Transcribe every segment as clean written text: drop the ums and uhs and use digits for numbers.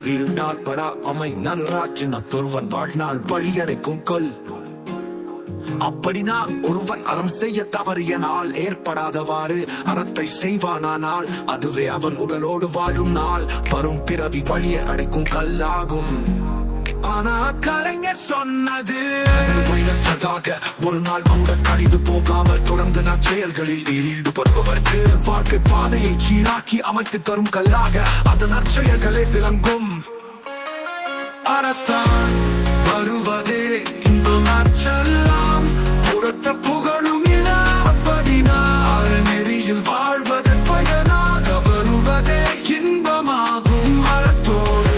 வீழ்நாள் படா அமை நல்ராஜினத்தொருவன் வாழ்நாள் வழியடைக்கும் கொல். அப்படினா ஒருவன் அறம் செய்ய தவறியனால் ஏற்படாதவாறு அறத்தை செய்வானால் அதுவே அவன் உடலோடு வாழும் நாள் வரும் பிறவி வழியை அடைக்கும் கல்லாகும். ஆனா கலைஞர் சொன்னது ஒரு நாள் கூட கழிந்து போகாமல் தொடர்ந்து நற்செயல்களில் ஈடுபடுபவருக்கு வாழ்க்கை பாதையை சீராக்கி அமைத்து தரும் கல்லாக அந்த நற்செயல்களை விளங்கும். அறத்தான் வருவதே இன்பம் நற்செல்லாம் புறத்த புகழும் இன அப்படினா நெறியில் வாழ்வதன் பயனாக வருவதே இன்பமாகும். அறத்தோடு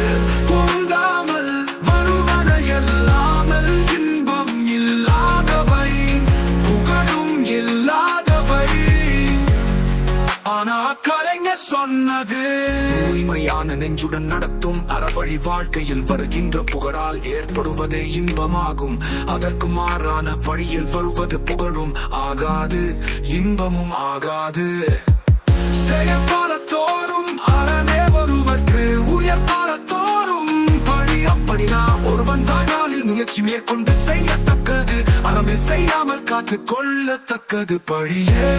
பொருந்தாமல் வருவன எல்லாமல் இன்பம் இல்லாதவை புகழும் இல்லாதவை. ஆனா கலைஞர் சொன்னது தூய்மையான நெஞ்சுடன் நடத்தும் அறவழி வாழ்க்கையில் வருகின்ற புகழால் ஏற்படுவதே இன்பமாகும். அதற்கு மாறான வழியில் வருவது புகழும் ஆகாது இன்பமும் ஆகாது. செயற்பாலத்தோறும் அறனே ஒருவருக்கு உயர்பாலத்தோறும் பழி. அப்படினா ஒருவன் வாழ்நாளில் முயற்சி மேற்கொண்டு செய்யத்தக்கது அறமே செய்யாமல் காத்து கொள்ளத்தக்கது பழியே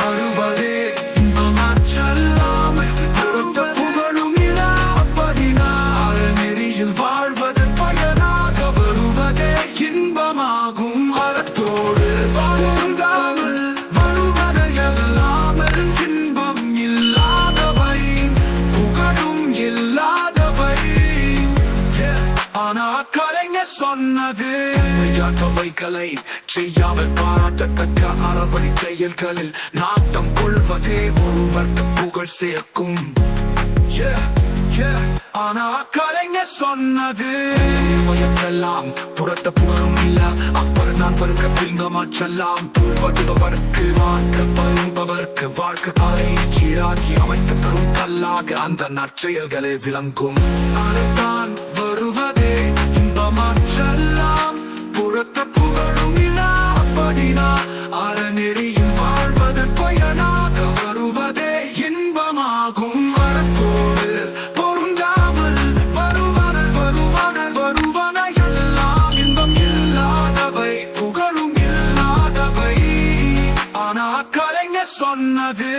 வருவதே சொன்னது வைகளை செய்யாமல் பாராட்டத்தக்க அறவழி செயல்களில் நாட்டம் கொள்வதே ஒருவருக்கு புகழ் சேர்க்கும். ஆனா கலைஞர் சொன்னது எல்லாம் புறத்த புகழும் இல்ல அப்பறம் நான் வருக பிங்கமாற்றெல்லாம் புல்வதுபவருக்கு வாழ்க்கை பருபவருக்கு வாழ்க்கை காலை சீராக்கி அமைத்து தரும் கல்லாக அந்த நற்செயல்களை விளங்கும். அறத்தான் வருவதே இன்பமாற்றெல்லாம் புறத்த புகழும் இல்ல அப்படினா அறநெறியில் வாழ்வதன் பயனாக வருவதே இன்பமாகும். அறத்தோடு பொருந்தாமல் வருவன எல்லாம் இன்பம் இல்லாதவை புகழும் இல்லாதவை. ஆனா கலைஞர் சொன்னது